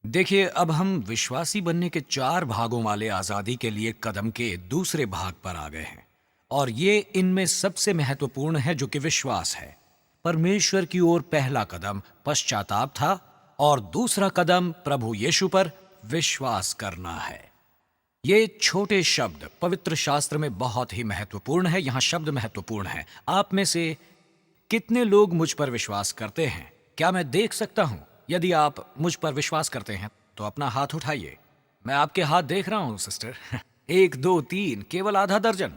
देखिए, अब हम विश्वासी बनने के 4 भागों वाले आज़ादी के लिए कदम के दूसरे भाग पर आ गए हैं। और ये इनमें सबसे महत्वपूर्ण है, जो कि विश्वास है। परमेश्वर की ओर पहला कदम पश्चाताप था और दूसरा कदम प्रभु यीशु पर विश्वास करना है। ये छोटे शब्द पवित्र शास्त्र में बहुत ही महत्वपूर्ण है। यहाँ शब्द महत्वपूर्ण है। आप में से कितने लोग मुझ पर विश्वास करते हैं? क्या मैं देख सकता हूं? यदि आप मुझ पर विश्वास करते हैं तो अपना हाथ उठाइए। मैं आपके हाथ देख रहा हूं सिस्टर। 1 2 3, केवल आधा दर्जन।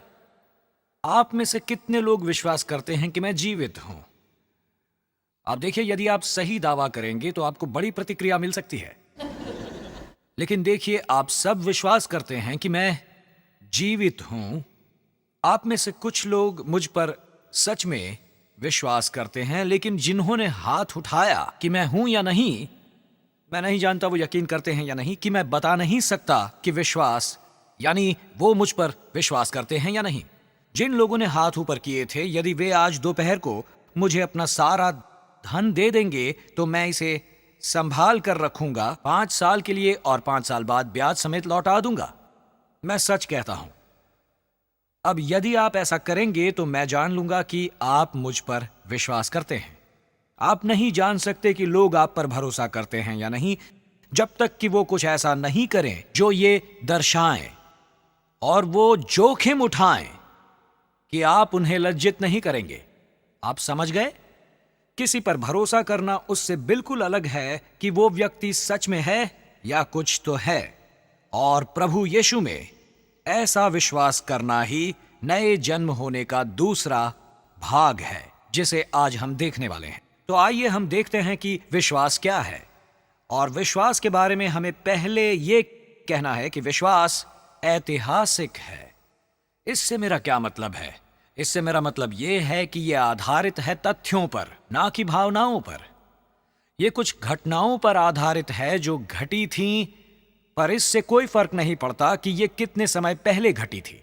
आप में से कितने लोग विश्वास करते हैं कि मैं जीवित हूं? आप देखिए, यदि आप सही दावा करेंगे तो आपको बड़ी प्रतिक्रिया मिल सकती है। लेकिन देखिए, आप सब विश्वास करते हैं कि मैं जीवित हूं। आप में से कुछ लोग मुझ पर सच में विश्वास करते हैं, लेकिन जिन्होंने हाथ उठाया कि मैं हूं या नहीं, मैं नहीं जानता वो यकीन करते हैं या नहीं, कि मैं बता नहीं सकता कि विश्वास यानी वो मुझ पर विश्वास करते हैं या नहीं। जिन लोगों ने हाथ ऊपर किए थे, यदि वे आज दोपहर को मुझे अपना सारा धन दे देंगे तो मैं इसे संभाल कर रखूंगा 5 साल के लिए और 5 साल बाद ब्याज समेत लौटा दूंगा। मैं सच कहता हूं। अब यदि आप ऐसा करेंगे तो मैं जान लूंगा कि आप मुझ पर विश्वास करते हैं। आप नहीं जान सकते कि लोग आप पर भरोसा करते हैं या नहीं, जब तक कि वो कुछ ऐसा नहीं करें जो ये दर्शाएं और वो जोखिम उठाएं कि आप उन्हें लज्जित नहीं करेंगे। आप समझ गए? किसी पर भरोसा करना उससे बिल्कुल अलग है कि वो व्यक्ति सच में है या कुछ तो है। और प्रभु यीशु में ऐसा विश्वास करना ही नए जन्म होने का दूसरा भाग है, जिसे आज हम देखने वाले हैं। तो आइए हम देखते हैं कि विश्वास क्या है। और विश्वास के बारे में हमें पहले ये कहना है कि विश्वास ऐतिहासिक है। इससे मेरा क्या मतलब है? इससे मेरा मतलब ये है कि यह आधारित है तथ्यों पर, ना कि भावनाओं पर। यह कुछ घटनाओं पर आधारित है जो घटी थीं, पर इससे कोई फर्क नहीं पड़ता कि ये कितने समय पहले घटी थी।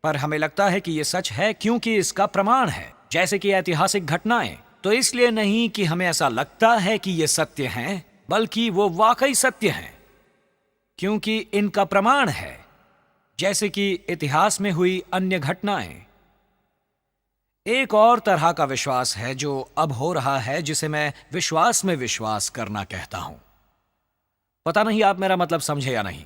पर हमें लगता है कि यह सच है क्योंकि इसका प्रमाण है, जैसे कि ऐतिहासिक घटनाएं। तो इसलिए नहीं कि हमें ऐसा लगता है कि ये सत्य हैं, बल्कि वो वाकई सत्य हैं क्योंकि इनका प्रमाण है, जैसे कि इतिहास में हुई अन्य घटनाएं। एक और तरह का विश्वास है जो अब हो रहा है, जिसे मैं विश्वास में विश्वास करना कहता हूं। पता नहीं आप मेरा मतलब समझे या नहीं।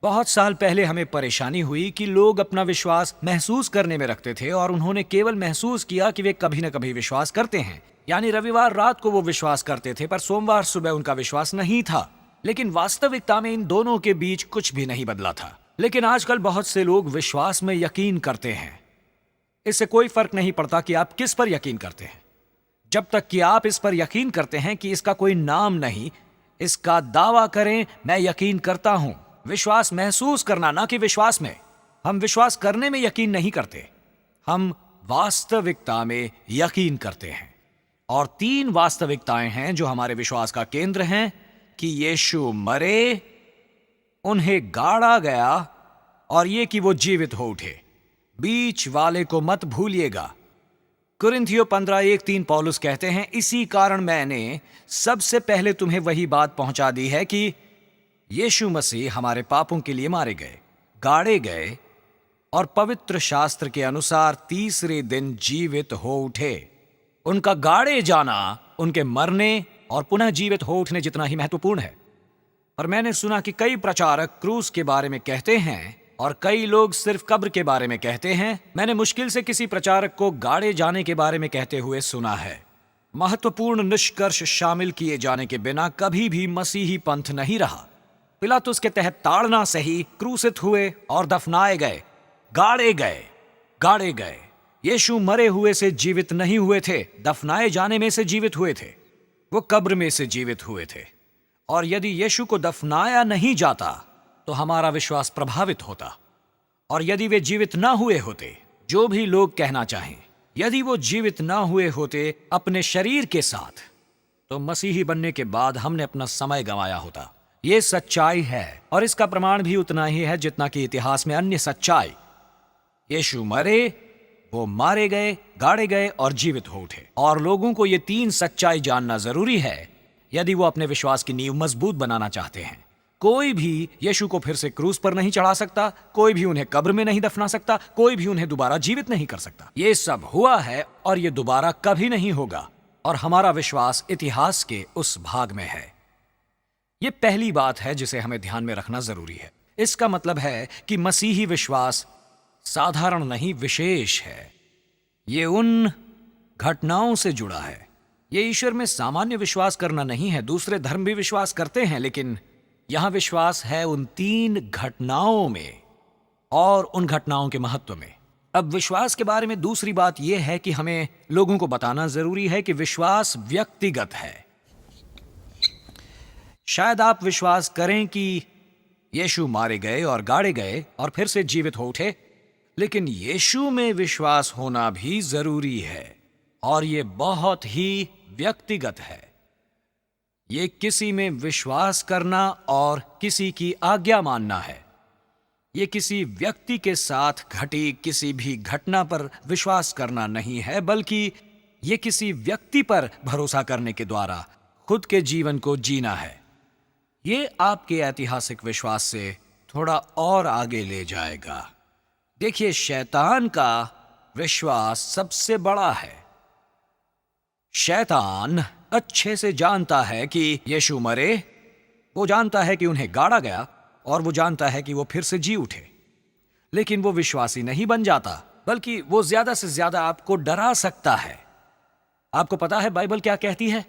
बहुत साल पहले हमें परेशानी हुई कि लोग अपना विश्वास महसूस करने में रखते थे और उन्होंने केवल महसूस किया कि वे कभी न कभी विश्वास करते हैं। यानी रविवार रात को वो विश्वास करते थे, पर सोमवार सुबह उनका विश्वास नहीं था। लेकिन वास्तविकता में इन दोनों के बीच कुछ भी नहीं बदला था। लेकिन आजकल बहुत से लोग विश्वास में यकीन करते हैं। इससे कोई फर्क नहीं पड़ता कि आप किस पर यकीन करते हैं, जब तक कि आप इस पर यकीन करते हैं कि इसका कोई नाम नहीं। इसका दावा करें, मैं यकीन करता हूं। विश्वास महसूस करना, ना कि विश्वास में। हम विश्वास करने में यकीन नहीं करते, हम वास्तविकता में यकीन करते हैं। और 3 वास्तविकताएं हैं जो हमारे विश्वास का केंद्र हैं कि यीशु मरे, उन्हें गाड़ा गया और ये कि वो जीवित हो उठे। बीच वाले को मत भूलिएगा। कुरिन्थियों 15:1-3 पौलुस कहते हैं, इसी कारण मैंने सबसे पहले तुम्हें वही बात पहुंचा दी है कि यीशु मसीह हमारे पापों के लिए मारे गए, गाड़े गए और पवित्र शास्त्र के अनुसार तीसरे दिन जीवित हो उठे। उनका गाड़े जाना उनके मरने और पुनः जीवित हो उठने जितना ही महत्वपूर्ण है। पर मैंने सुना कि कई प्रचारक क्रूस के बारे में कहते हैं और कई लोग सिर्फ कब्र के बारे में कहते हैं। मैंने मुश्किल से किसी प्रचारक को गाड़े जाने के बारे में कहते हुए सुना है। महत्वपूर्ण निष्कर्ष शामिल किए जाने के बिना कभी भी मसीही पंथ नहीं रहा। पिलातुस के तहत ताड़ना से ही क्रूसित हुए और दफनाए गए, गाड़े गए। यीशु मरे हुए से जीवित नहीं हुए थे, दफनाए जाने में से जीवित हुए थे। वो कब्र में से जीवित हुए थे। और यदि यीशु को दफनाया नहीं जाता तो हमारा विश्वास प्रभावित होता। और यदि वे जीवित ना हुए होते, जो भी लोग कहना चाहें, यदि वो जीवित ना हुए होते अपने शरीर के साथ, तो मसीही बनने के बाद हमने अपना समय गंवाया होता। ये सच्चाई है और इसका प्रमाण भी उतना ही है जितना कि इतिहास में अन्य सच्चाई। यीशु मरे, वो मारे गए, गाड़े गए और जीवित हो उठे। और लोगों को ये 3 सच्चाई जानना जरूरी है। यदि वो अपने विश्वास की नींव मजबूत बनाना चाहते हैं। कोई भी यीशु को फिर से क्रूस पर नहीं चढ़ा सकता, कोई भी उन्हें कब्र में नहीं दफना सकता, कोई भी उन्हें दोबारा जीवित नहीं कर सकता। ये सब हुआ है और ये दोबारा कभी नहीं होगा, और हमारा विश्वास इतिहास के उस भाग में है। ये पहली बात है जिसे हमें ध्यान में रखना जरूरी है। इसका मतलब है कि मसीही विश्वास साधारण नहीं, विशेष है। ये उन घटनाओं से जुड़ा है। ये ईश्वर में सामान्य विश्वास करना नहीं है। दूसरे धर्म भी विश्वास करते हैं, लेकिन यहां विश्वास है उन 3 घटनाओं में और उन घटनाओं के महत्व में। अब विश्वास के बारे में दूसरी बात यह है कि हमें लोगों को बताना जरूरी है कि विश्वास व्यक्तिगत है। शायद आप विश्वास करें कि यीशु मारे गए और गाड़े गए और फिर से जीवित हो उठे, लेकिन यीशु में विश्वास होना भी जरूरी है, और यह बहुत ही व्यक्तिगत है। ये किसी में विश्वास करना और किसी की आज्ञा मानना है। ये किसी व्यक्ति के साथ घटी किसी भी घटना पर विश्वास करना नहीं है, बल्कि ये किसी व्यक्ति पर भरोसा करने के द्वारा खुद के जीवन को जीना है। ये आपके ऐतिहासिक विश्वास से थोड़ा और आगे ले जाएगा। देखिए, शैतान का विश्वास सबसे बड़ा है। शैतान अच्छे से जानता है कि यीशु मरे, वो जानता है कि उन्हें गाड़ा गया, और वो जानता है कि वो फिर से जी उठे, लेकिन वो विश्वासी नहीं बन जाता, बल्कि वो ज्यादा से ज्यादा आपको डरा सकता है। आपको पता है बाइबल क्या कहती है?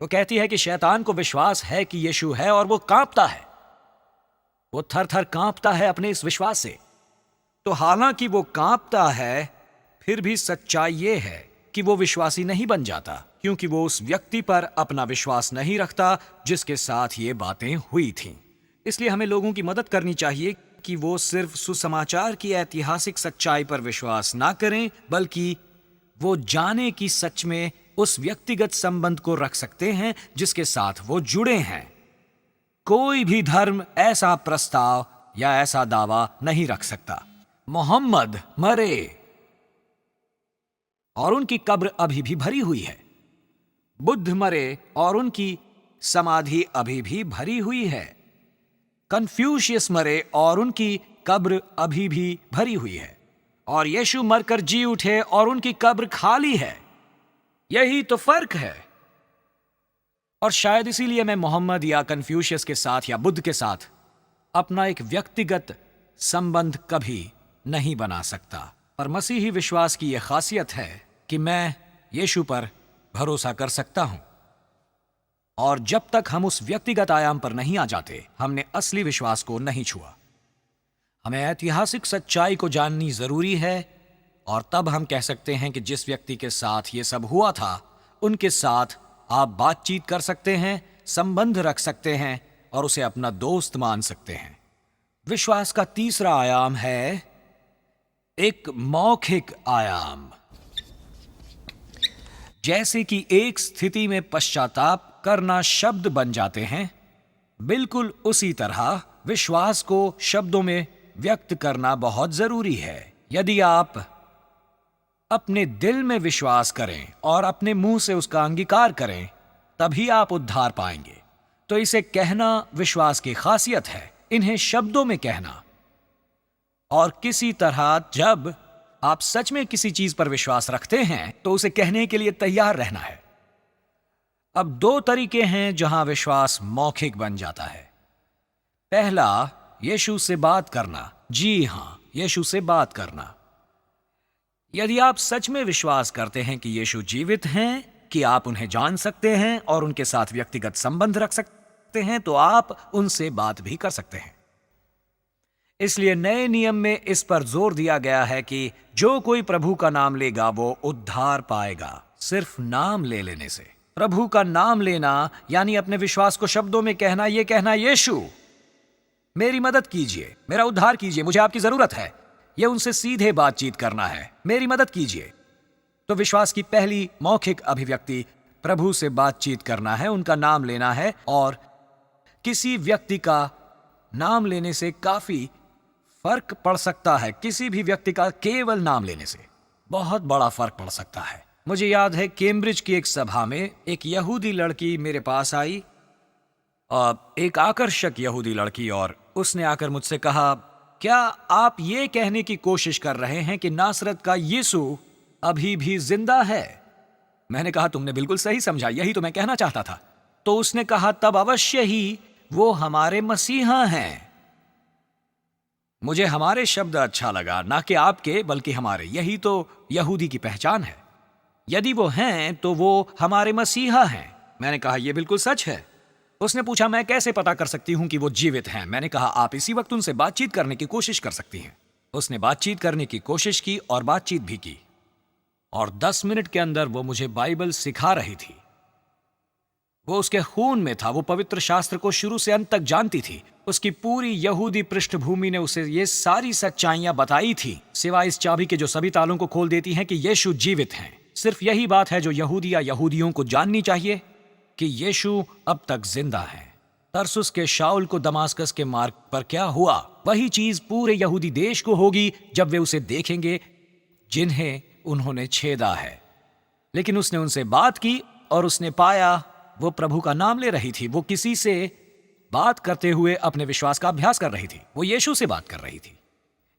वो कहती है कि शैतान को विश्वास है कि यीशु है और वो कांपता है। वो थर थर कांपता है अपने इस विश्वास से। तो हालांकि वो कांपता है, फिर भी सच्चाई ये है कि वो विश्वासी नहीं बन जाता, क्योंकि वो उस व्यक्ति पर अपना विश्वास नहीं रखता जिसके साथ ये बातें हुई थीं। इसलिए हमें लोगों की मदद करनी चाहिए कि वो सिर्फ सुसमाचार की ऐतिहासिक सच्चाई पर विश्वास ना करें, बल्कि वो जाने कि सच में उस व्यक्तिगत संबंध को रख सकते हैं जिसके साथ वो जुड़े हैं। कोई भी धर्म ऐसा प्रस्ताव या ऐसा दावा नहीं रख सकता। मोहम्मद मरे और उनकी कब्र अभी भी भरी हुई है। बुद्ध मरे और उनकी समाधि अभी भी भरी हुई है। कन्फ्यूशियस मरे और उनकी कब्र अभी भी भरी हुई है। और यीशु मरकर जी उठे और उनकी कब्र खाली है। यही तो फर्क है। और शायद इसीलिए मैं मोहम्मद या कन्फ्यूशियस के साथ या बुद्ध के साथ अपना एक व्यक्तिगत संबंध कभी नहीं बना सकता। पर मसीही विश्वास की यह खासियत है कि मैं यीशु पर भरोसा कर सकता हूं, और जब तक हम उस व्यक्तिगत आयाम पर नहीं आ जाते, हमने असली विश्वास को नहीं छुआ। हमें ऐतिहासिक सच्चाई को जाननी जरूरी है, और तब हम कह सकते हैं कि जिस व्यक्ति के साथ ये सब हुआ था, उनके साथ आप बातचीत कर सकते हैं, संबंध रख सकते हैं और उसे अपना दोस्त मान सकते हैं। विश्वास का तीसरा आयाम है एक मौखिक आयाम। जैसे कि एक स्थिति में पश्चाताप करना शब्द बन जाते हैं, बिल्कुल उसी तरह विश्वास को शब्दों में व्यक्त करना बहुत जरूरी है। यदि आप अपने दिल में विश्वास करें और अपने मुंह से उसका अंगीकार करें, तभी आप उद्धार पाएंगे। तो इसे कहना विश्वास की खासियत है, इन्हें शब्दों में कहना। और किसी तरह जब आप सच में किसी चीज पर विश्वास रखते हैं, तो उसे कहने के लिए तैयार रहना है। अब 2 तरीके हैं जहां विश्वास मौखिक बन जाता है। पहला, यीशु से बात करना। जी हां, यीशु से बात करना। यदि आप सच में विश्वास करते हैं कि यीशु जीवित हैं, कि आप उन्हें जान सकते हैं और उनके साथ व्यक्तिगत संबंध रख सकते हैं, तो आप उनसे बात भी कर सकते हैं। इसलिए नए नियम में इस पर जोर दिया गया है कि जो कोई प्रभु का नाम लेगा वो उद्धार पाएगा, सिर्फ नाम ले लेने से। प्रभु का नाम लेना यानी अपने विश्वास को शब्दों में कहना, ये कहना, यीशु मेरी मदद कीजिए, मेरा उद्धार कीजिए, मुझे आपकी जरूरत है। यह उनसे सीधे बातचीत करना है, मेरी मदद कीजिए। तो विश्वास की पहली मौखिक अभिव्यक्ति प्रभु से बातचीत करना है, उनका नाम लेना है। और किसी व्यक्ति का नाम लेने से काफी फर्क पड़ सकता है। किसी भी व्यक्ति का केवल नाम लेने से बहुत बड़ा फर्क पड़ सकता है। मुझे याद है केम्ब्रिज की एक सभा में एक यहूदी लड़की मेरे पास आई, एक आकर्षक यहूदी लड़की, और उसने आकर मुझसे कहा, क्या आप ये कहने की कोशिश कर रहे हैं कि नासरत का यीशु अभी भी जिंदा है? मैंने कहा, तुमने बिल्कुल सही समझा, यही तो मैं कहना चाहता था। तो उसने कहा, तब अवश्य ही वो हमारे मसीहा हैं। मुझे हमारे शब्द अच्छा लगा, ना कि आपके, बल्कि हमारे। यही तो यहूदी की पहचान है। यदि वो हैं तो वो हमारे मसीहा हैं। मैंने कहा, यह बिल्कुल सच है। उसने पूछा, मैं कैसे पता कर सकती हूं कि वो जीवित हैं? मैंने कहा, आप इसी वक्त उनसे बातचीत करने की कोशिश कर सकती हैं। उसने बातचीत करने की कोशिश की और बातचीत भी की, और 10 मिनट के अंदर वो मुझे बाइबल सिखा रही थी। वो उसके खून में था। वो पवित्र शास्त्र को शुरू से अंत तक जानती थी। उसकी पूरी यहूदी पृष्ठभूमि ने उसे ये सारी सच्चाइयां बताई थी, सिवाय इस चाबी के जो सभी तालों को खोल देती हैं कि यीशु जीवित हैं। सिर्फ यही बात है जो यहूदी या यहूदियों को जाननी चाहिए, कि यीशु अब तक जिंदा है। तरसुस के शाऊल को दमास्कस के मार्ग पर क्या हुआ, वही चीज पूरे यहूदी देश को होगी जब वे उसे देखेंगे जिन्हें उन्होंने छेदा है। लेकिन उसने उनसे बात की और उसने पाया वो प्रभु का नाम ले रही थी। वो किसी से बात करते हुए अपने विश्वास का अभ्यास कर रही थी। वो यीशु से बात कर रही थी।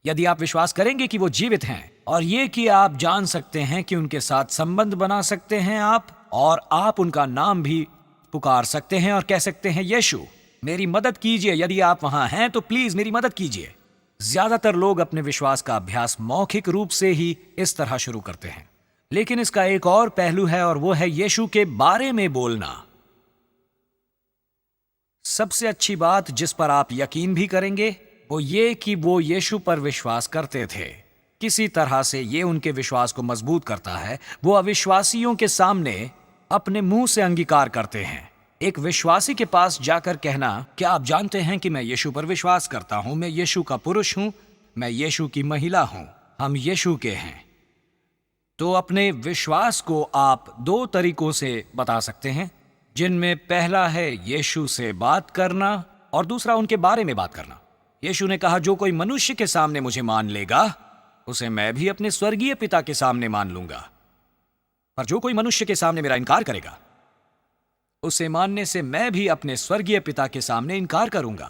यदि आप विश्वास करेंगे कि वो जीवित हैं, और ये कि आप जान सकते हैं कि उनके साथ संबंध बना सकते हैं और आप उनका नाम भी पुकार सकते हैं और कह सकते हैं, यीशु मेरी मदद कीजिए। यदि आप वहां हैं तो प्लीज मेरी मदद कीजिए। ज्यादातर लोग अपने विश्वास का अभ्यास मौखिक रूप से ही इस तरह शुरू करते हैं, लेकिन इसका एक और पहलू है, और वो है यीशु के बारे में बोलना। सबसे अच्छी बात जिस पर आप यकीन भी करेंगे वो ये कि वो यीशु पर विश्वास करते थे। किसी तरह से ये उनके विश्वास को मजबूत करता है। वो अविश्वासियों के सामने अपने मुंह से अंगीकार करते हैं। एक विश्वासी के पास जाकर कहना, क्या आप जानते हैं कि मैं यीशु पर विश्वास करता हूं, मैं यीशु का पुरुष हूं, मैं यीशु की महिला हूं, हम यीशु के हैं। तो अपने विश्वास को आप 2 तरीकों से बता सकते हैं, जिनमें पहला है यीशु से बात करना और दूसरा उनके बारे में बात करना। यीशु ने कहा, जो कोई मनुष्य के सामने मुझे मान लेगा उसे मैं भी अपने स्वर्गीय पिता के सामने मान लूंगा, पर जो कोई मनुष्य के सामने मेरा इनकार करेगा उसे मानने से मैं भी अपने स्वर्गीय पिता के सामने इनकार करूंगा।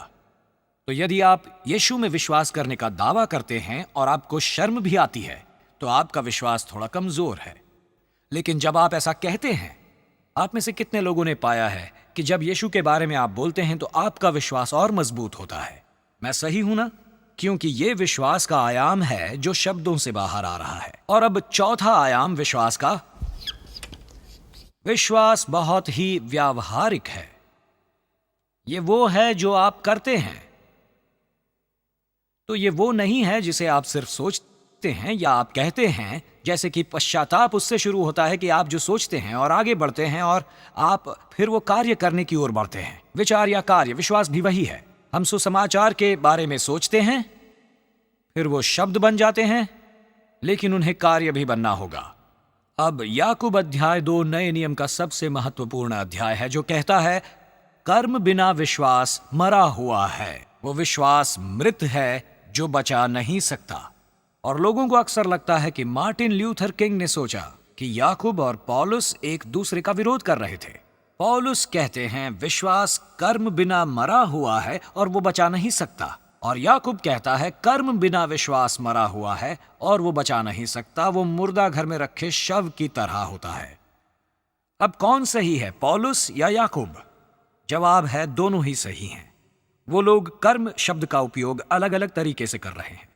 तो यदि आप यीशु में विश्वास करने का दावा करते हैं और आपको शर्म भी आती है तो आपका विश्वास थोड़ा कमजोर है। लेकिन जब आप ऐसा कहते हैं, आप में से कितने लोगों ने पाया है कि जब यीशु के बारे में आप बोलते हैं तो आपका विश्वास और मजबूत होता है? मैं सही हूं ना? क्योंकि ये विश्वास का आयाम है जो शब्दों से बाहर आ रहा है। और अब चौथा आयाम विश्वास का। विश्वास बहुत ही व्यावहारिक है। ये वो है जो आप करते हैं। तो ये वो नहीं है जिसे आप सिर्फ सोचते हैं या आप कहते हैं, जैसे कि पश्चाताप उससे शुरू होता है कि आप जो सोचते हैं और आगे बढ़ते हैं और आप फिर वो कार्य करने की ओर बढ़ते हैं। विचार या कार्य, विश्वास भी वही है। हम सुसमाचार के बारे में सोचते हैं, फिर वो शब्द बन जाते हैं, लेकिन उन्हें कार्य भी बनना होगा। अब याकूब अध्याय 2 नए नियम का सबसे महत्वपूर्ण अध्याय है, जो कहता है कर्म बिना विश्वास मरा हुआ है। वो विश्वास मृत है जो बचा नहीं सकता। और लोगों को अक्सर लगता है कि मार्टिन ल्यूथर किंग ने सोचा कि याकूब और पौलुस एक दूसरे का विरोध कर रहे थे। पौलुस कहते हैं विश्वास कर्म बिना मरा हुआ है और वो बचा नहीं सकता, और याकूब कहता है कर्म बिना विश्वास मरा हुआ है और वो बचा नहीं सकता। वो मुर्दा घर में रखे शव की तरह होता है। अब कौन सही है, पौलुस या याकूब? जवाब है दोनों ही सही हैं। वो लोग कर्म शब्द का उपयोग अलग अलग तरीके से कर रहे हैं।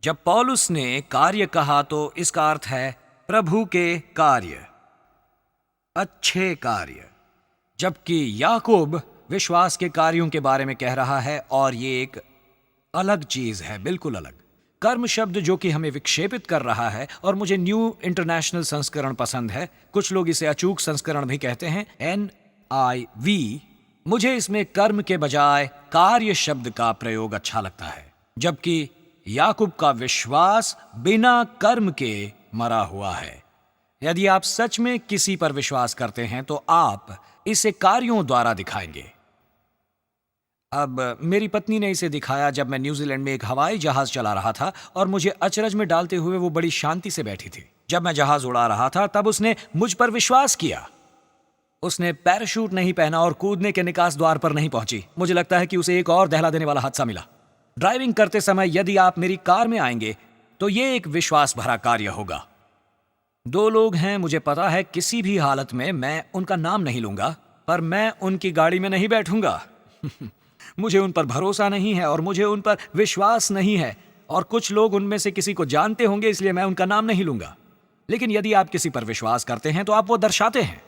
जब पौलुस ने कार्य कहा तो इसका अर्थ है प्रभु के कार्य, अच्छे कार्य, जबकि याकूब विश्वास के कार्यों के बारे में कह रहा है, और ये एक अलग चीज है, बिल्कुल अलग। कर्म शब्द जो कि हमें विक्षेपित कर रहा है, और मुझे न्यू इंटरनेशनल संस्करण पसंद है, कुछ लोग इसे अचूक संस्करण भी कहते हैं, NIV। मुझे इसमें कर्म के बजाय कार्य शब्द का प्रयोग अच्छा लगता है, जबकि याकूब का विश्वास बिना कर्म के मरा हुआ है। यदि आप सच में किसी पर विश्वास करते हैं तो आप इसे कार्यों द्वारा दिखाएंगे। अब मेरी पत्नी ने इसे दिखाया जब मैं न्यूजीलैंड में एक हवाई जहाज चला रहा था और मुझे अचरज में डालते हुए वो बड़ी शांति से बैठी थी। जब मैं जहाज उड़ा रहा था तब उसने मुझ पर विश्वास किया। उसने पैराशूट नहीं पहना और कूदने के निकास द्वार पर नहीं पहुंची। मुझे लगता है कि उसे एक और दहला देने वाला हादसा मिला। ड्राइविंग करते समय यदि आप मेरी कार में आएंगे तो ये एक विश्वास भरा कार्य होगा। 2 लोग हैं, मुझे पता है किसी भी हालत में मैं उनका नाम नहीं लूंगा, पर मैं उनकी गाड़ी में नहीं बैठूंगा। मुझे उन पर भरोसा नहीं है और मुझे उन पर विश्वास नहीं है, और कुछ लोग उनमें से किसी को जानते होंगे, इसलिए मैं उनका नाम नहीं लूंगा। लेकिन यदि आप किसी पर विश्वास करते हैं तो आप वो दर्शाते हैं।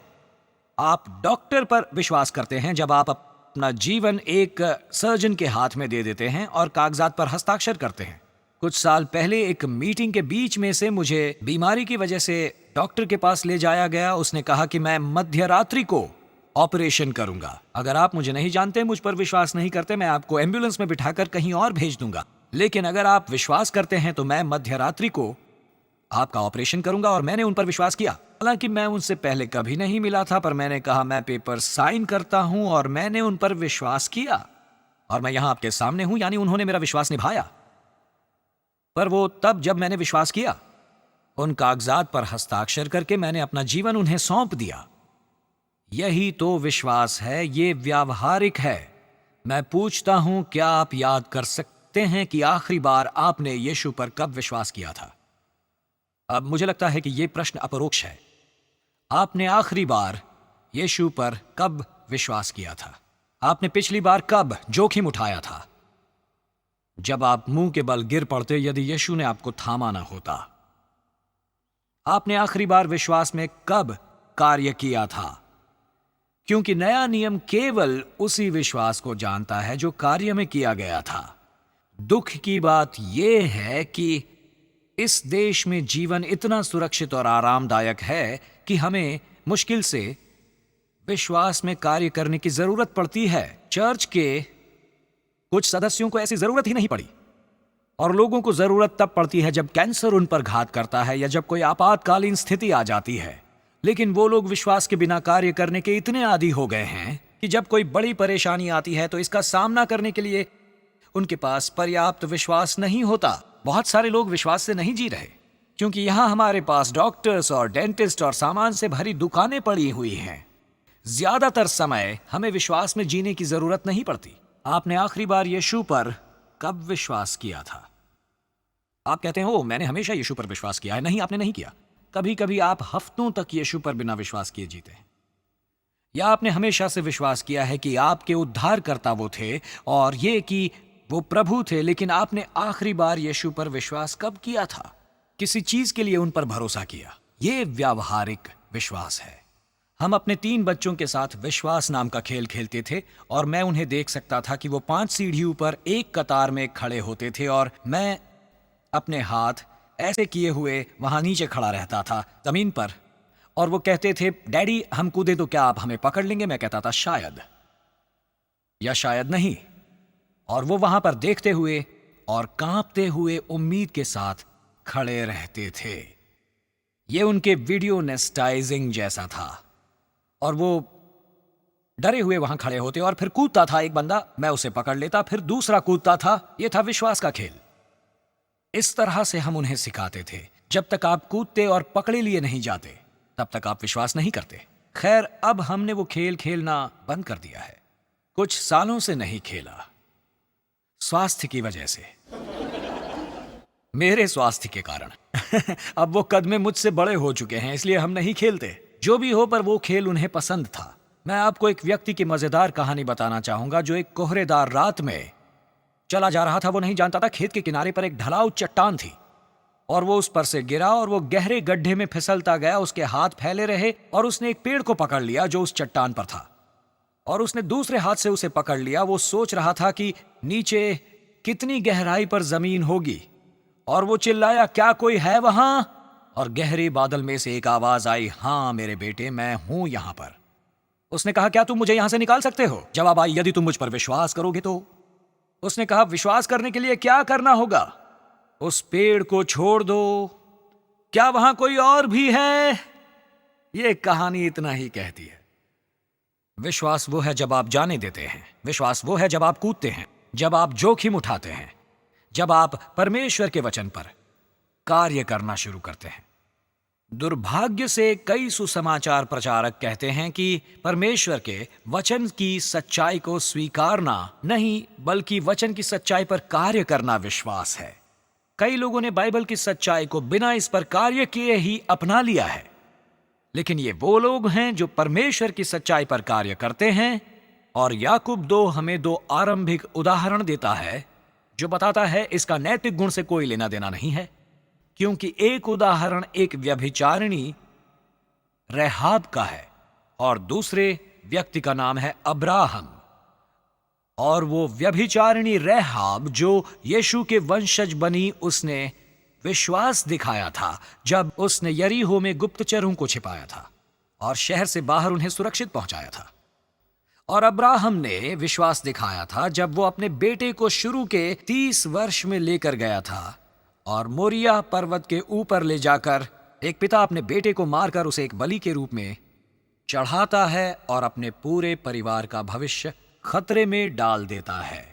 आप डॉक्टर पर विश्वास करते हैं जब आप अपना जीवन एक सर्जन के हाथ में दे देते हैं और कागजात पर हस्ताक्षर करते हैं। कुछ साल पहले एक मीटिंग के बीच में से मुझे बीमारी की वजह से डॉक्टर के पास ले जाया गया। उसने कहा कि मैं मध्य रात्रि को ऑपरेशन करूंगा। अगर आप मुझे नहीं जानते, मुझ पर विश्वास नहीं करते, मैं आपको एम्बुलेंस में बिठाकर कहीं और भेज दूंगा। लेकिन अगर आप विश्वास करते हैं तो मैं मध्य रात्रि को आपका ऑपरेशन करूंगा। और मैंने उन पर विश्वास किया। हालांकि मैं उनसे पहले कभी नहीं मिला था, पर मैंने कहा मैं पेपर साइन करता हूं, और मैंने उन पर विश्वास किया और मैं यहां आपके सामने हूं, यानी उन्होंने मेरा विश्वास निभाया। पर वो तब जब मैंने विश्वास किया, उन कागजात पर हस्ताक्षर करके मैंने अपना जीवन उन्हें सौंप दिया। यही तो विश्वास है, ये व्यावहारिक है। मैं पूछता हूं, क्या आप याद कर सकते हैं कि आखिरी बार आपने यीशु पर कब विश्वास किया था? अब मुझे लगता है कि यह प्रश्न अपरोक्ष है। आपने आखिरी बार यीशु पर कब विश्वास किया था? आपने पिछली बार कब जोखिम उठाया था? जब आप मुंह के बल गिर पड़ते यदि यीशु ने आपको थामा न होता। आपने आखिरी बार विश्वास में कब कार्य किया था? क्योंकि नया नियम केवल उसी विश्वास को जानता है जो कार्य में किया गया था। दुख की बात यह है कि इस देश में जीवन इतना सुरक्षित और आरामदायक है कि हमें मुश्किल से विश्वास में कार्य करने की जरूरत पड़ती है। चर्च के कुछ सदस्यों को ऐसी जरूरत ही नहीं पड़ी, और लोगों को जरूरत तब पड़ती है जब कैंसर उन पर घात करता है या जब कोई आपातकालीन स्थिति आ जाती है। लेकिन वो लोग विश्वास के बिना कार्य करने के इतने आदी हो गए हैं कि जब कोई बड़ी परेशानी आती है तो इसका सामना करने के लिए उनके पास पर्याप्त विश्वास नहीं होता। बहुत सारे लोग विश्वास से नहीं जी रहे, क्योंकि यहां हमारे पास डॉक्टर्स और डेंटिस्ट और सामान से भरी दुकानें पड़ी हुई हैं। ज्यादातर समय हमें विश्वास में जीने की जरूरत नहीं पड़ती। आपने आखिरी बार यीशु पर कब विश्वास किया था? आप कहते हैं, ओ मैंने हमेशा यीशु पर विश्वास किया है। नहीं, आपने नहीं किया। कभी कभी आप हफ्तों तक यीशु पर बिना विश्वास किए जीते हैं। या आपने हमेशा से विश्वास किया है कि आपके उद्धारकर्ता वो थे और ये कि वो प्रभु थे, लेकिन आपने आखिरी बार यीशु पर विश्वास कब किया था? किसी चीज के लिए उन पर भरोसा किया। ये व्यावहारिक विश्वास है। हम अपने 3 बच्चों के साथ विश्वास नाम का खेल खेलते थे, और मैं उन्हें देख सकता था कि वो 5 सीढ़ियों पर एक कतार में खड़े होते थे, और मैं अपने हाथ ऐसे किए हुए वहां नीचे खड़ा रहता था जमीन पर, और वो कहते थे, डैडी हम कूदे तो क्या आप हमें पकड़ लेंगे? मैं कहता था शायद, या शायद नहीं। और वो वहां पर देखते हुए और कांपते हुए उम्मीद के साथ खड़े रहते थे। ये उनके वीडियो नेस्टाइजिंग जैसा था, और वो डरे हुए वहां खड़े होते और फिर कूदता था एक बंदा, मैं उसे पकड़ लेता, फिर दूसरा कूदता था। यह था विश्वास का खेल। इस तरह से हम उन्हें सिखाते थे। जब तक आप कूदते और पकड़े लिए नहीं जाते तब तक आप विश्वास नहीं करते। खैर, अब हमने वो खेल खेलना बंद कर दिया है। कुछ सालों से नहीं खेला, स्वास्थ्य की वजह से, मेरे स्वास्थ्य के कारण। अब वो कदमे मुझसे बड़े हो चुके हैं, इसलिए हम नहीं खेलते। जो भी हो, पर वो खेल उन्हें पसंद था। मैं आपको एक व्यक्ति की मजेदार कहानी बताना चाहूंगा जो एक कोहरेदार रात में चला जा रहा था। वो नहीं जानता था खेत के किनारे पर एक ढलाऊ चट्टान थी, और वो उस पर से गिरा और वो गहरे गड्ढे में फिसलता गया। उसके हाथ फैले रहे और उसने एक पेड़ को पकड़ लिया जो उस चट्टान पर था, और उसने दूसरे हाथ से उसे पकड़ लिया। वो सोच रहा था कि नीचे कितनी गहराई पर जमीन होगी, और वो चिल्लाया, क्या कोई है वहां? और गहरे बादल में से एक आवाज आई, हाँ मेरे बेटे, मैं हूं यहां पर। उसने कहा, क्या तुम मुझे यहां से निकाल सकते हो? जवाब आई, यदि तुम मुझ पर विश्वास करोगे तो। उसने कहा, विश्वास करने के लिए क्या करना होगा? उस पेड़ को छोड़ दो। क्या वहां कोई और भी है? यह कहानी इतना ही कहती है। विश्वास वो है जब आप जाने देते हैं। विश्वास वो है जब आप कूदते हैं, जब आप जोखिम उठाते हैं, जब आप परमेश्वर के वचन पर कार्य करना शुरू करते हैं। दुर्भाग्य से कई सुसमाचार प्रचारक कहते हैं कि परमेश्वर के वचन की सच्चाई को स्वीकारना नहीं, बल्कि वचन की सच्चाई पर कार्य करना विश्वास है। कई लोगों ने बाइबल की सच्चाई को बिना इस पर कार्य किए ही अपना लिया है, लेकिन ये वो लोग हैं जो परमेश्वर की सच्चाई पर कार्य करते हैं। और याकूब 2 हमें 2 आरंभिक उदाहरण देता है जो बताता है इसका नैतिक गुण से कोई लेना देना नहीं है, क्योंकि एक उदाहरण एक व्यभिचारिणी रहब का है और दूसरे व्यक्ति का नाम है अब्राहम। और वो व्यभिचारिणी रहब जो यीशु के वंशज बनी, उसने विश्वास दिखाया था जब उसने यरीहो में गुप्तचरों को छिपाया था और शहर से बाहर उन्हें सुरक्षित पहुंचाया था। और अब्राहम ने विश्वास दिखाया था जब वो अपने बेटे को शुरू के 30 वर्ष में लेकर गया था और मोरिया पर्वत के ऊपर ले जाकर एक पिता अपने बेटे को मारकर उसे एक बलि के रूप में चढ़ाता है और अपने पूरे परिवार का भविष्य खतरे में डाल देता है।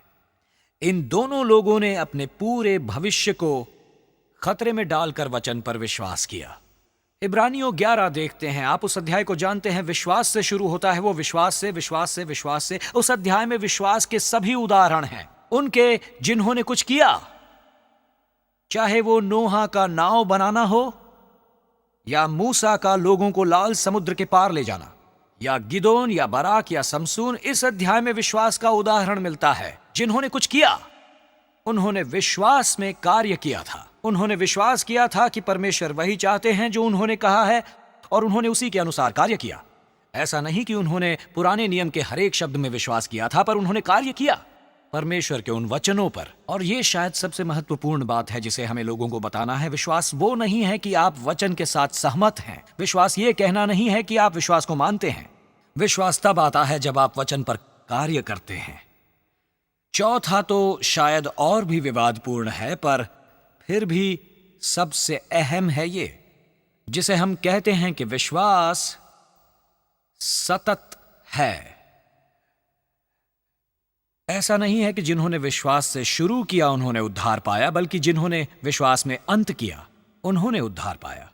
इन दोनों लोगों ने अपने पूरे भविष्य को खतरे में डालकर वचन पर विश्वास किया। इब्रानियों 11 देखते हैं, आप उस अध्याय को जानते हैं, विश्वास से शुरू होता है। वो विश्वास से विश्वास से विश्वास से। उस अध्याय में विश्वास के सभी उदाहरण हैं उनके जिन्होंने कुछ किया, चाहे वो नोहा का नाव बनाना हो, या मूसा का लोगों को लाल समुद्र के पार ले जाना, या गिदोन या बराक या समसून। इस अध्याय में विश्वास का उदाहरण मिलता है जिन्होंने कुछ किया। उन्होंने विश्वास में कार्य किया था। उन्होंने विश्वास किया था कि परमेश्वर वही चाहते हैं जो उन्होंने कहा है और उन्होंने उसी के अनुसार कार्य किया। ऐसा नहीं कि उन्होंने पुराने नियम के हर एक शब्द में विश्वास किया था, पर उन्होंने कार्य किया परमेश्वर के उन वचनों पर। और यह शायद सबसे महत्वपूर्ण बात है जिसे हमें लोगों को बताना है। विश्वास वो नहीं है कि आप वचन के साथ सहमत हैं। विश्वास ये कहना नहीं है कि आप विश्वास को मानते हैं। विश्वास तब आता है जब आप वचन पर कार्य करते हैं। चौथा तो शायद और भी विवादपूर्ण है, पर फिर भी सबसे अहम है ये, जिसे हम कहते हैं कि विश्वास सतत है। ऐसा नहीं है कि जिन्होंने विश्वास से शुरू किया उन्होंने उद्धार पाया, बल्कि जिन्होंने विश्वास में अंत किया उन्होंने उद्धार पाया।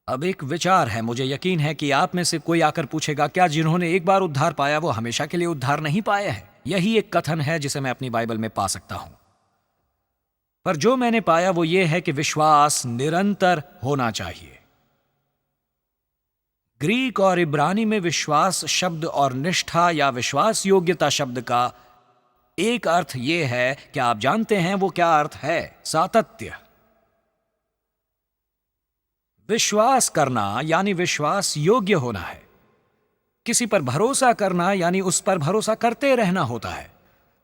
अब एक विचार है, मुझे यकीन है कि आप में से कोई आकर पूछेगा, क्या जिन्होंने एक बार उद्धार पाया वो हमेशा के लिए उद्धार नहीं पाए हैं? यही एक कथन है जिसे मैं अपनी बाइबल में पा सकता हूं, पर जो मैंने पाया वो ये है कि विश्वास निरंतर होना चाहिए। ग्रीक और इब्रानी में विश्वास शब्द और निष्ठा या विश्वास योग्यता शब्द का एक अर्थ यह है, क्या आप जानते हैं वो क्या अर्थ है? सातत्य। विश्वास करना यानी विश्वास योग्य होना है। किसी पर भरोसा करना यानी उस पर भरोसा करते रहना होता है।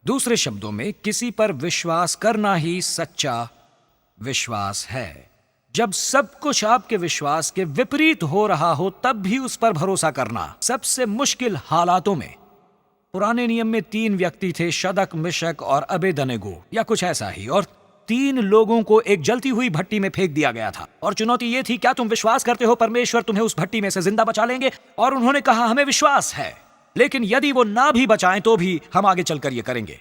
दूसरे शब्दों में, किसी पर विश्वास करना ही सच्चा विश्वास है। जब सब कुछ आपके विश्वास के विपरीत हो रहा हो तब भी उस पर भरोसा करना सबसे मुश्किल हालातों में। पुराने नियम में 3 व्यक्ति थे, शदक, मिशक और अबेदनेगो या कुछ ऐसा ही, और 3 लोगों को एक जलती हुई भट्टी में फेंक दिया गया था। और चुनौती यह थी, क्या तुम विश्वास करते हो परमेश्वर तुम्हें उस भट्टी में से जिंदा बचा लेंगे? और उन्होंने कहा, हमें विश्वास है, लेकिन यदि वो ना भी बचाएं तो भी हम आगे चलकर ये करेंगे।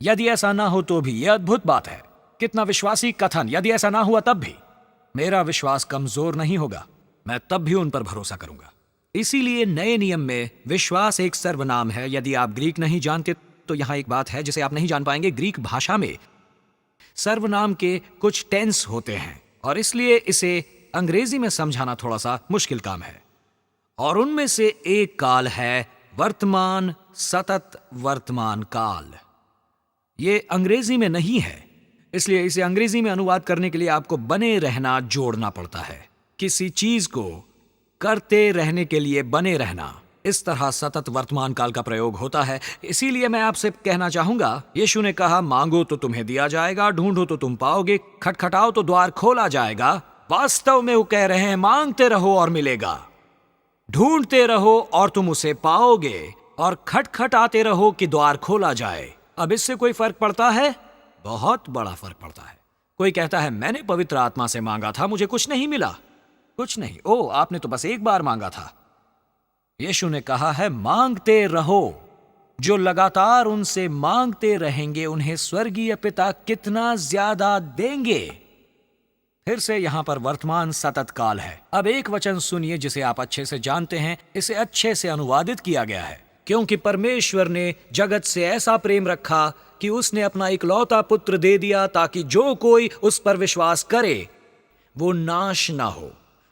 यदि ऐसा ना हो तो भी, यह अद्भुत बात है। कितना विश्वासी कथन। यदि ऐसा ना हुआ तब भी मेरा विश्वास कमजोर नहीं होगा, मैं तब भी उन पर भरोसा करूंगा। इसीलिए नए नियम में विश्वास एक सर्वनाम है। यदि आप ग्रीक नहीं जानते तो यहां एक बात है जिसे आप नहीं जान पाएंगे। ग्रीक भाषा में सर्वनाम के कुछ टेंस होते हैं और इसलिए इसे अंग्रेजी में समझाना थोड़ा सा मुश्किल काम है। और उनमें से एक काल है वर्तमान, सतत वर्तमान काल। ये अंग्रेजी में नहीं है, इसलिए इसे अंग्रेजी में अनुवाद करने के लिए आपको बने रहना जोड़ना पड़ता है। किसी चीज को करते रहने के लिए बने रहना, इस तरह सतत वर्तमान काल का प्रयोग होता है। इसीलिए मैं आपसे कहना चाहूंगा, यीशु ने कहा, मांगो तो तुम्हें दिया जाएगा, ढूंढो तो तुम पाओगे, खटखटाओ तो द्वार खोला जाएगा। वास्तव में वो कह रहे हैं, मांगते रहो और मिलेगा, ढूंढते रहो और तुम उसे पाओगे, और खटखटाते रहो कि द्वार खोला जाए। अब इससे कोई फर्क पड़ता है? बहुत बड़ा फर्क पड़ता है। कोई कहता है, मैंने पवित्र आत्मा से मांगा था, मुझे कुछ नहीं मिला। कुछ नहीं। ओ, आपने तो बस एक बार मांगा था। यीशु ने कहा है, मांगते रहो। जो लगातार उनसे मांगते रहेंगे उन्हें स्वर्गीय पिता कितना ज्यादा देंगे। फिर से यहां पर वर्तमान सतत काल है। अब एक वचन सुनिए जिसे आप अच्छे से जानते हैं। इसे अच्छे से अनुवादित किया गया है। क्योंकि परमेश्वर ने जगत से ऐसा प्रेम रखा कि उसने अपना इकलौता पुत्र दे दिया, ताकि जो कोई उस पर विश्वास करे वो नाश ना हो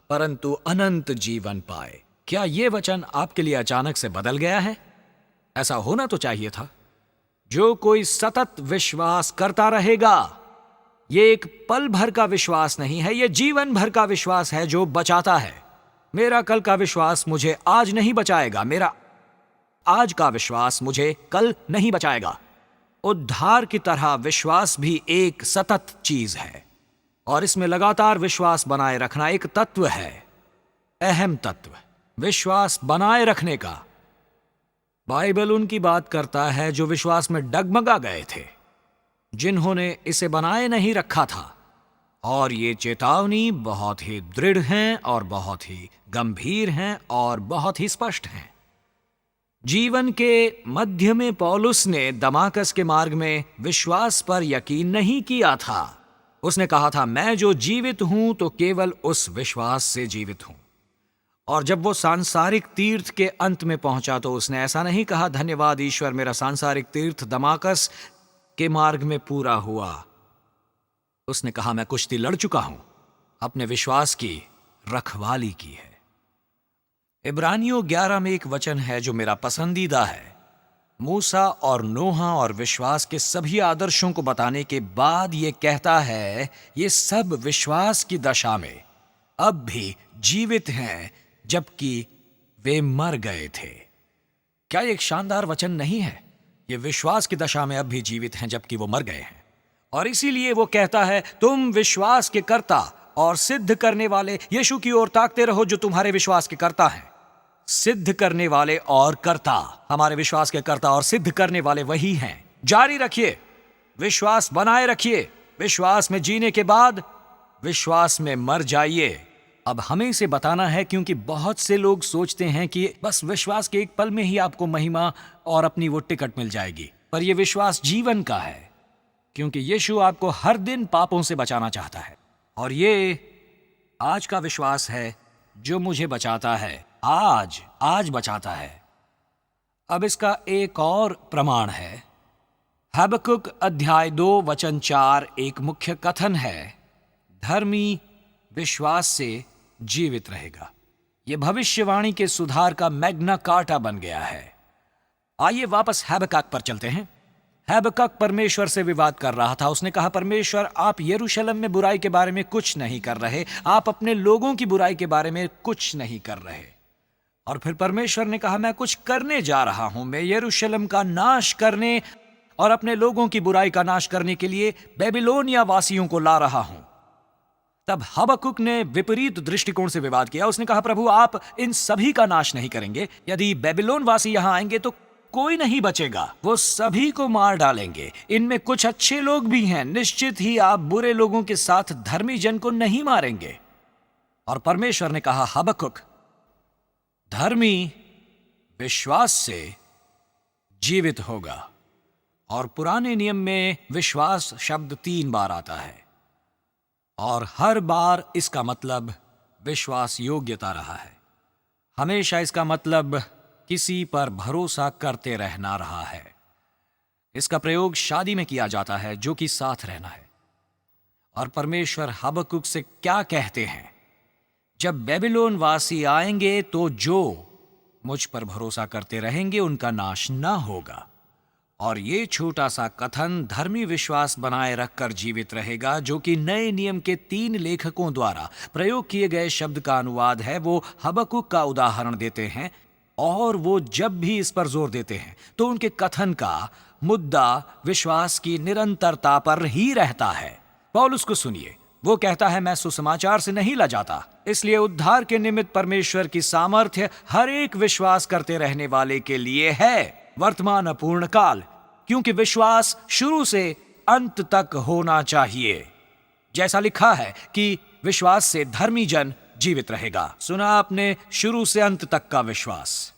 परंतु अनंत जीवन पाए। क्या यह वचन आपके लिए अचानक से बदल गया है? ऐसा होना तो चाहिए था। जो कोई सतत विश्वास करता रहेगा, यह एक पल भर का विश्वास नहीं है, यह जीवन भर का विश्वास है जो बचाता है। मेरा कल का विश्वास मुझे आज नहीं बचाएगा, मेरा आज का विश्वास मुझे कल नहीं बचाएगा। उद्धार की तरह विश्वास भी एक सतत चीज है और इसमें लगातार विश्वास बनाए रखना एक तत्व है, अहम तत्व, विश्वास बनाए रखने का। बाइबल उनकी बात करता है जो विश्वास में डगमगा गए थे, जिन्होंने इसे बनाए नहीं रखा था। और ये चेतावनी बहुत ही दृढ़ हैं और बहुत ही गंभीर हैं और बहुत ही स्पष्ट हैं। जीवन के मध्य में पौलुस ने दमाकस के मार्ग में विश्वास पर यकीन नहीं किया था। उसने कहा था, मैं जो जीवित हूं तो केवल उस विश्वास से जीवित हूं। और जब वो सांसारिक तीर्थ के अंत में पहुंचा तो उसने ऐसा नहीं कहा, धन्यवाद ईश्वर, मेरा सांसारिक तीर्थ दमाकस के मार्ग में पूरा हुआ। उसने कहा, मैं कुश्ती लड़ चुका हूं, अपने विश्वास की रखवाली की है। इब्रानियों 11 में एक वचन है जो मेरा पसंदीदा है। मूसा और नोहा और विश्वास के सभी आदर्शों को बताने के बाद यह कहता है, ये सब विश्वास की दशा में अब भी जीवित हैं जबकि वे मर गए थे। क्या एक शानदार वचन नहीं है? ये विश्वास की दशा में अब भी जीवित हैं जबकि वो मर गए हैं। और इसीलिए वो कहता है, तुम विश्वास के कर्ता और सिद्ध करने वाले यीशु की ओर ताकते रहो जो तुम्हारे विश्वास के कर्ता हैं। सिद्ध करने वाले और कर्ता, हमारे विश्वास के कर्ता और सिद्ध करने वाले वही हैं। जारी रखिए, विश्वास बनाए रखिए। विश्वास में जीने के बाद विश्वास में मर जाइए। अब हमें इसे बताना है क्योंकि बहुत से लोग सोचते हैं कि बस विश्वास के एक पल में ही आपको महिमा और अपनी वो टिकट मिल जाएगी। पर यह विश्वास जीवन का है, क्योंकि यीशु आपको हर दिन पापों से बचाना चाहता है। और ये आज का विश्वास है जो मुझे बचाता है, आज बचाता है। अब इसका एक और प्रमाण है। हबक्कुक अध्याय 2 वचन 4 एक मुख्य कथन है, धर्मी विश्वास से जीवित रहेगा। यह भविष्यवाणी के सुधार का मैग्ना कार्टा बन गया है। आइए वापस हबक्कुक पर चलते हैं। हबक्कुक परमेश्वर से विवाद कर रहा था। उसने कहा, परमेश्वर, आप यरूशलेम में बुराई के बारे में कुछ नहीं कर रहे, आप अपने लोगों की बुराई के बारे में कुछ नहीं कर रहे। और फिर परमेश्वर ने कहा, मैं कुछ करने जा रहा हूं, मैं यरूशलेम का नाश करने और अपने लोगों की बुराई का नाश करने के लिए बेबीलोनिया वासियों को ला रहा हूं। तब हबक्कुक ने विपरीत दृष्टिकोण से विवाद किया। उसने कहा, प्रभु, आप इन सभी का नाश नहीं करेंगे। यदि बेबीलोन वासी यहां आएंगे तो कोई नहीं बचेगा, वो सभी को मार डालेंगे। इनमें कुछ अच्छे लोग भी हैं, निश्चित ही आप बुरे लोगों के साथ धर्मी जन को नहीं मारेंगे। और परमेश्वर ने कहा, हबक्कुक, धर्मी विश्वास से जीवित होगा। और पुराने नियम में विश्वास शब्द 3 बार आता है और हर बार इसका मतलब विश्वास योग्यता रहा है। हमेशा इसका मतलब किसी पर भरोसा करते रहना रहा है। इसका प्रयोग शादी में किया जाता है, जो कि साथ रहना है। और परमेश्वर हबक्कुक से क्या कहते हैं? जब बेबीलोन वासी आएंगे तो जो मुझ पर भरोसा करते रहेंगे उनका नाश ना होगा। और ये छोटा सा कथन धर्मी विश्वास बनाए रखकर जीवित रहेगा, जो कि नए नियम के 3 लेखकों द्वारा प्रयोग किए गए शब्द का अनुवाद है। वो हबक्कुक का उदाहरण देते हैं और वो जब भी इस पर जोर देते हैं तो उनके कथन का मुद्दा विश्वास की निरंतरता पर ही रहता है। पौलुस को सुनिए, वो कहता है, मैं सुसमाचार से नहीं लजाता, इसलिए उद्धार के निमित्त परमेश्वर की सामर्थ्य हर एक विश्वास करते रहने वाले के लिए है, वर्तमान अपूर्ण काल, क्योंकि विश्वास शुरू से अंत तक होना चाहिए। जैसा लिखा है कि विश्वास से धर्मी जन जीवित रहेगा। सुना आपने, शुरू से अंत तक का विश्वास।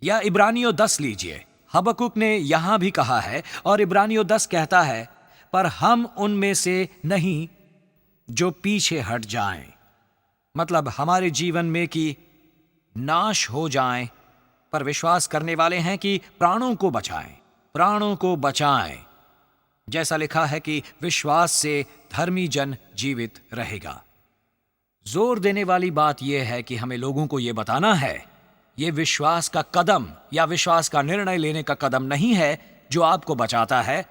या इब्रानियों 10 लीजिए, हबक्कुक ने यहां भी कहा है और इब्रानियों 10 कहता है, पर हम उनमें से नहीं जो पीछे हट जाएं, मतलब हमारे जीवन में कि नाश हो जाएं, पर विश्वास करने वाले हैं कि प्राणों को बचाएं, प्राणों को बचाएं। जैसा लिखा है कि विश्वास से धर्मी जन जीवित रहेगा। जोर देने वाली बात यह है कि हमें लोगों को यह बताना है, यह विश्वास का कदम या विश्वास का निर्णय लेने का कदम नहीं है जो आपको बचाता है।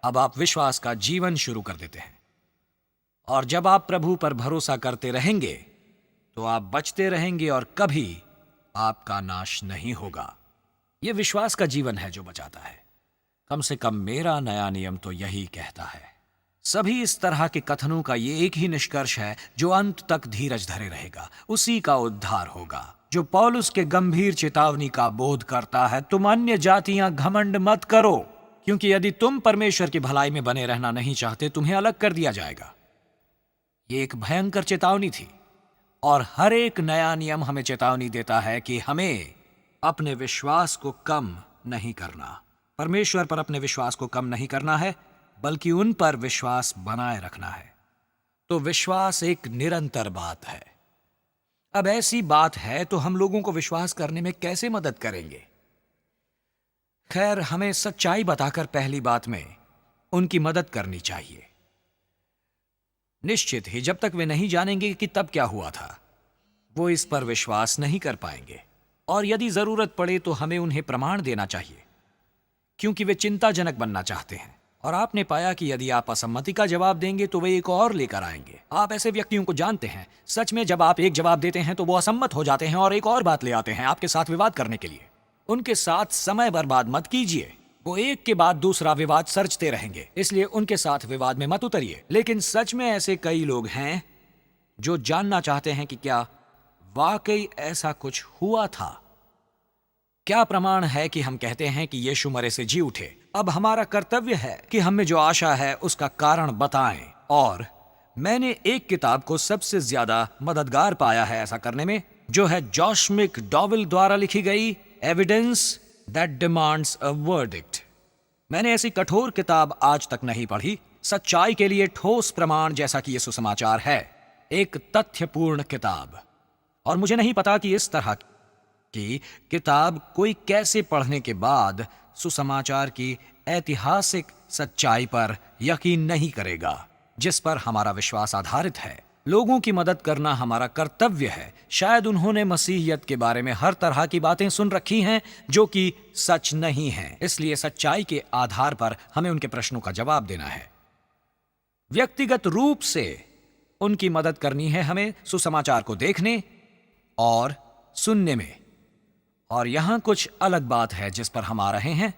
अब आप विश्वास का जीवन शुरू कर देते हैं, और जब आप प्रभु पर भरोसा करते रहेंगे तो आप बचते रहेंगे और कभी आपका नाश नहीं होगा। यह विश्वास का जीवन है जो बचाता है। कम से कम मेरा नया नियम तो यही कहता है। सभी इस तरह के कथनों का ये एक ही निष्कर्ष है, जो अंत तक धीरज धरे रहेगा उसी का उद्धार होगा। जो पौलुस के गंभीर चेतावनी का बोध करता है, तुम अन्य जातियां घमंड मत करो, क्योंकि यदि तुम परमेश्वर की भलाई में बने रहना नहीं चाहते, तुम्हें अलग कर दिया जाएगा। ये एक भयंकर चेतावनी थी, और हर एक नया नियम हमें चेतावनी देता है कि हमें अपने विश्वास को कम नहीं करना, परमेश्वर पर अपने विश्वास को कम नहीं करना है, बल्कि उन पर विश्वास बनाए रखना है। तो विश्वास एक निरंतर बात है। अब ऐसी बात है तो हम लोगों को विश्वास करने में कैसे मदद करेंगे? खैर, हमें सच्चाई बताकर पहली बात में उनकी मदद करनी चाहिए। निश्चित ही जब तक वे नहीं जानेंगे कि तब क्या हुआ था, वो इस पर विश्वास नहीं कर पाएंगे। और यदि जरूरत पड़े तो हमें उन्हें प्रमाण देना चाहिए, क्योंकि वे चिंताजनक बनना चाहते हैं। और आपने पाया कि यदि आप असम्मति का जवाब देंगे तो वे एक और लेकर आएंगे। आप ऐसे व्यक्तियों को जानते हैं, सच में जब आप एक जवाब देते हैं तो वो असम्मत हो जाते हैं और एक और बात ले आते हैं आपके साथ विवाद करने के लिए। उनके साथ समय बर्बाद मत कीजिए, वो एक के बाद दूसरा विवाद सर्चते रहेंगे, इसलिए उनके साथ विवाद में मत उतरिए। लेकिन सच में ऐसे कई लोग हैं जो जानना चाहते हैं कि क्या वाकई ऐसा कुछ हुआ था। क्या प्रमाण है कि हम कहते हैं कि यीशु मरे से जी उठे? अब हमारा कर्तव्य है कि हम में जो आशा है उसका कारण बताएं। और मैंने एक किताब को सबसे ज्यादा मददगार पाया है ऐसा करने में, जो है जॉश मैकडॉवेल द्वारा लिखी गई evidence that demands a verdict. मैंने ऐसी कठोर किताब आज तक नहीं पढ़ी। सच्चाई के लिए ठोस प्रमाण, जैसा कि ये सुसमाचार है, एक तथ्यपूर्ण किताब। और मुझे नहीं पता कि इस तरह की किताब कोई कैसे पढ़ने के बाद सुसमाचार की ऐतिहासिक सच्चाई पर यकीन नहीं करेगा, जिस पर हमारा विश्वास आधारित है। लोगों की मदद करना हमारा कर्तव्य है। शायद उन्होंने मसीहियत के बारे में हर तरह की बातें सुन रखी हैं जो कि सच नहीं हैं, इसलिए सच्चाई के आधार पर हमें उनके प्रश्नों का जवाब देना है। व्यक्तिगत रूप से उनकी मदद करनी है हमें सुसमाचार को देखने और सुनने में। और यहां कुछ अलग बात है जिस पर हम आ रहे हैं।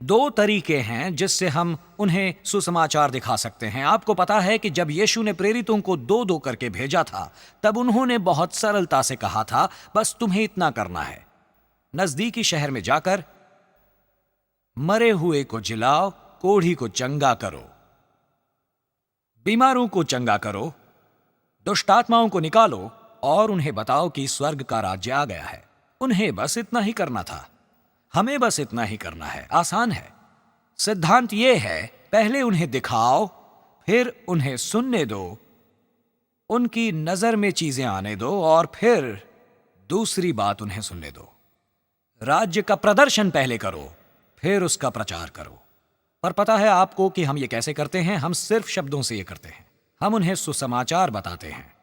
2 तरीके हैं जिससे हम उन्हें सुसमाचार दिखा सकते हैं। आपको पता है कि जब यीशु ने प्रेरितों को 2-2 करके भेजा था, तब उन्होंने बहुत सरलता से कहा था, बस तुम्हें इतना करना है, नजदीकी शहर में जाकर मरे हुए को जिलाओ, कोढ़ी को चंगा करो, बीमारों को चंगा करो, दुष्टात्माओं को निकालो और उन्हें बताओ कि स्वर्ग का राज्य आ गया है। उन्हें बस इतना ही करना था। हमें बस इतना ही करना है। आसान है। सिद्धांत यह है, पहले उन्हें दिखाओ, फिर उन्हें सुनने दो, उनकी नजर में चीजें आने दो और फिर दूसरी बात उन्हें सुनने दो। राज्य का प्रदर्शन पहले करो, फिर उसका प्रचार करो। पर पता है आपको कि हम ये कैसे करते हैं? हम सिर्फ शब्दों से ये करते हैं। हम उन्हें सुसमाचार बताते हैं,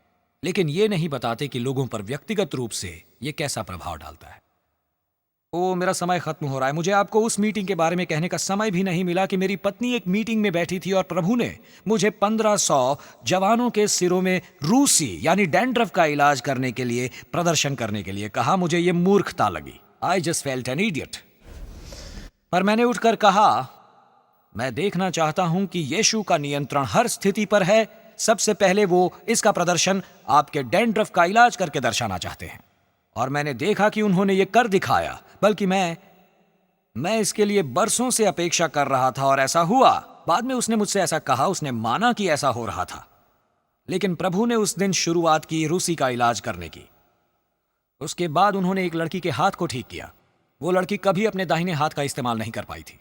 लेकिन ये नहीं बताते कि लोगों पर व्यक्तिगत रूप से ये कैसा प्रभाव डालता है। ओ, मेरा समय खत्म हो रहा है। मुझे आपको उस मीटिंग के बारे में कहने का समय भी नहीं मिला कि मेरी पत्नी एक मीटिंग में बैठी थी और प्रभु ने मुझे 1500 जवानों के सिरों में रूसी यानी डैंड्रफ का इलाज करने के लिए प्रदर्शन करने के लिए कहा। मुझे ये मूर्खता लगी। I just felt an idiot. पर मैंने उठकर कहा, मैं देखना चाहता हूं कि यीशु का नियंत्रण हर स्थिति पर है। सबसे पहले वो इसका प्रदर्शन आपके डैंड्रफ का इलाज करके दर्शाना चाहते हैं, और मैंने देखा कि उन्होंने ये कर दिखाया। बल्कि मैं इसके लिए बरसों से अपेक्षा कर रहा था और ऐसा हुआ। बाद में उसने मुझसे ऐसा कहा, उसने माना कि ऐसा हो रहा था। लेकिन प्रभु ने उस दिन शुरुआत की रूसी का इलाज करने की। उसके बाद उन्होंने एक लड़की के हाथ को ठीक किया। वो लड़की कभी अपने दाहिने हाथ का इस्तेमाल नहीं कर पाई थी।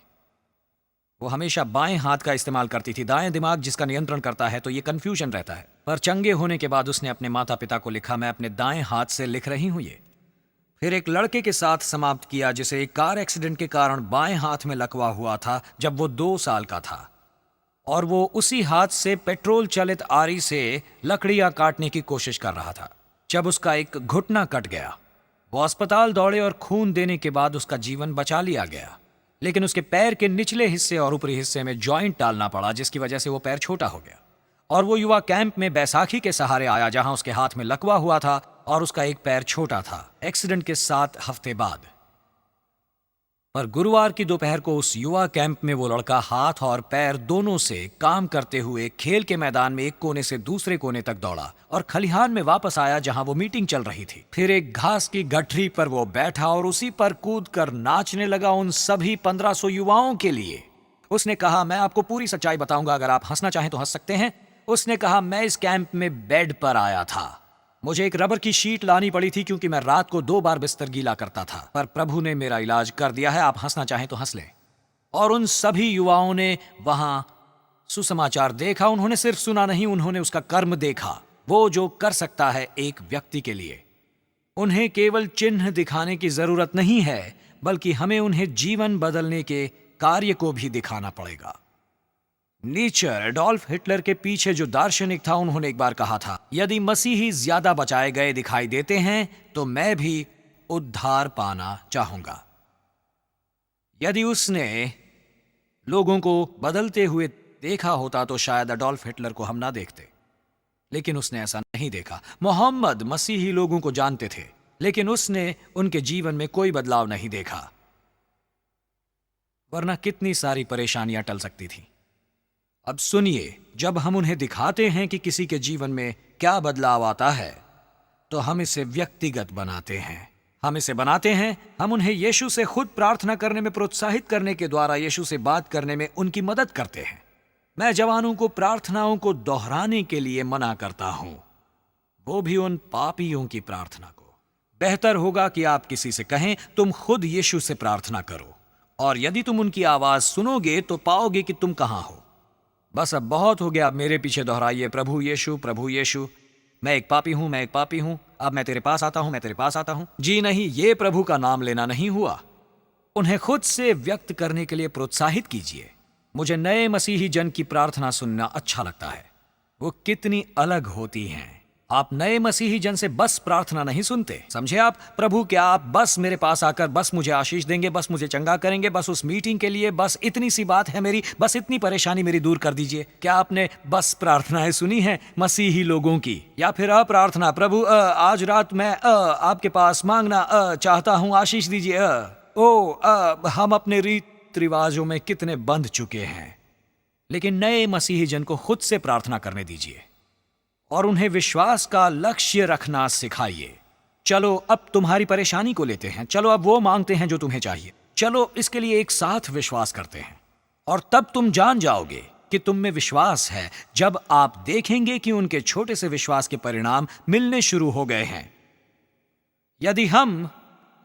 वो हमेशा बाएं हाथ का इस्तेमाल करती थी। दाएं दिमाग जिसका नियंत्रण करता है तो ये कंफ्यूजन रहता है। पर चंगे होने के बाद उसने अपने माता पिता को लिखा, मैं अपने दाएं हाथ से लिख रही हूं ये। फिर एक लड़के के साथ समाप्त किया जिसे एक कार एक्सीडेंट के कारण बाएं हाथ में लकवा हुआ था जब वो 2 साल का था, और वो उसी हाथ से पेट्रोल चलित आरी से लकड़ियां काटने की कोशिश कर रहा था जब उसका एक घुटना कट गया। वो अस्पताल दौड़े और खून देने के बाद उसका जीवन बचा लिया गया, लेकिन उसके पैर के निचले हिस्से और ऊपरी हिस्से में जॉइंट डालना पड़ा, जिसकी वजह से वो पैर छोटा हो गया। और वो युवा कैंप में बैसाखी के सहारे आया जहां उसके हाथ में लकवा हुआ था और उसका एक पैर छोटा था, एक्सीडेंट के 7 हफ्ते बाद। पर गुरुवार की दोपहर को उस युवा कैंप में वो लड़का हाथ और पैर दोनों से काम करते हुए खेल के मैदान में एक कोने से दूसरे कोने तक दौड़ा और खलिहान में वापस आया जहां वो मीटिंग चल रही थी। फिर एक घास की गठरी पर वो बैठा और उसी पर कूद कर नाचने लगा उन सभी 1500 युवाओं के लिए। उसने कहा, मैं आपको पूरी सच्चाई बताऊंगा, अगर आप हंसना चाहें तो हंस सकते हैं। उसने कहा, मैं इस कैंप में बेड पर आया था। मुझे एक रबर की शीट लानी पड़ी थी क्योंकि मैं रात को 2 बार बिस्तर गीला करता था, पर प्रभु ने मेरा इलाज कर दिया है। आप हंसना चाहें तो हंस लें। और उन सभी युवाओं ने वहां सुसमाचार देखा। उन्होंने सिर्फ सुना नहीं, उन्होंने उसका कर्म देखा, वो जो कर सकता है एक व्यक्ति के लिए। उन्हें केवल चिन्ह दिखाने की जरूरत नहीं है, बल्कि हमें उन्हें जीवन बदलने के कार्य को भी दिखाना पड़ेगा। नीचे एडोल्फ हिटलर के पीछे जो दार्शनिक था, उन्होंने एक बार कहा था, यदि मसीही ज्यादा बचाए गए दिखाई देते हैं तो मैं भी उद्धार पाना चाहूंगा। यदि उसने लोगों को बदलते हुए देखा होता तो शायद एडोल्फ हिटलर को हम ना देखते, लेकिन उसने ऐसा नहीं देखा। मोहम्मद मसीही लोगों को जानते थे, लेकिन उसने उनके जीवन में कोई बदलाव नहीं देखा, वरना कितनी सारी परेशानियां टल सकती थी। अब सुनिए, जब हम उन्हें दिखाते हैं कि किसी के जीवन में क्या बदलाव आता है, तो हम इसे व्यक्तिगत बनाते हैं। हम इसे बनाते हैं, हम उन्हें यीशु से खुद प्रार्थना करने में प्रोत्साहित करने के द्वारा यीशु से बात करने में उनकी मदद करते हैं। मैं जवानों को प्रार्थनाओं को दोहराने के लिए मना करता हूं, वो भी उन पापियों की प्रार्थना को। बेहतर होगा कि आप किसी से कहें, तुम खुद यीशु से प्रार्थना करो, और यदि तुम उनकी आवाज सुनोगे तो पाओगे कि तुम कहां हो। बस अब बहुत हो गया, अब मेरे पीछे दोहराइए, प्रभु यीशु, मैं एक पापी हूं, मैं एक पापी हूं, अब मैं तेरे पास आता हूं, मैं तेरे पास आता हूं। जी नहीं, ये प्रभु का नाम लेना नहीं हुआ। उन्हें खुद से व्यक्त करने के लिए प्रोत्साहित कीजिए। मुझे नए मसीही जन की प्रार्थना सुनना अच्छा लगता है। वो कितनी अलग होती हैं। आप नए मसीही जन से बस प्रार्थना नहीं सुनते, समझे आप? प्रभु, क्या आप बस मेरे पास आकर बस मुझे आशीष देंगे, बस मुझे चंगा करेंगे, बस उस मीटिंग के लिए बस इतनी सी बात है मेरी, बस इतनी परेशानी मेरी दूर कर दीजिए। क्या आपने बस प्रार्थनाएं सुनी हैं मसीही लोगों की? या फिर अप्रार्थना, प्रभु आज रात मैं आपके पास मांगना चाहता हूं, आशीष दीजिए। हम अपने रीत रिवाजों में कितने बंध चुके हैं। लेकिन नए मसीही जन को खुद से प्रार्थना करने दीजिए और उन्हें विश्वास का लक्ष्य रखना सिखाइए। चलो अब तुम्हारी परेशानी को लेते हैं, चलो अब वो मांगते हैं जो तुम्हें चाहिए, चलो इसके लिए एक साथ विश्वास करते हैं। और तब तुम जान जाओगे कि तुम में विश्वास है जब आप देखेंगे कि उनके छोटे से विश्वास के परिणाम मिलने शुरू हो गए हैं। यदि हम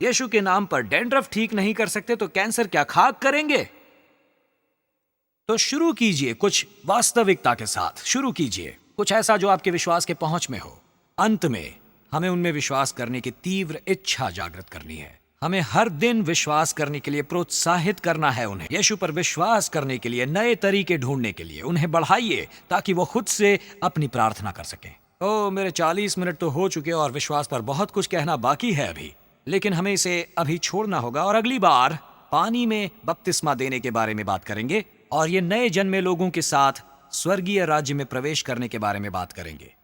यीशु के नाम पर डैंड्रफ ठीक नहीं कर सकते तो कैंसर क्या खाक करेंगे? तो शुरू कीजिए कुछ वास्तविकता के साथ, शुरू कीजिए कुछ ऐसा जो आपके विश्वास के पहुंच में हो। अंत में हमें उनमें विश्वास करने की तीव्र इच्छा जागृत करनी है। हमें हर दिन विश्वास करने के लिए प्रोत्साहित करना है उन्हें। यीशु पर विश्वास करने के लिए नए तरीके ढूंढने के लिए उन्हें बढ़ाइए ताकि वो खुद से अपनी प्रार्थना कर सकें। मेरे 40 मिनट तो हो चुके और विश्वास पर बहुत कुछ कहना बाकी है अभी, लेकिन हमें इसे अभी छोड़ना होगा और अगली बार पानी में बपतिस्मा देने के बारे में बात करेंगे और ये नए जन्मे लोगों के साथ स्वर्गीय राज्य में प्रवेश करने के बारे में बात करेंगे।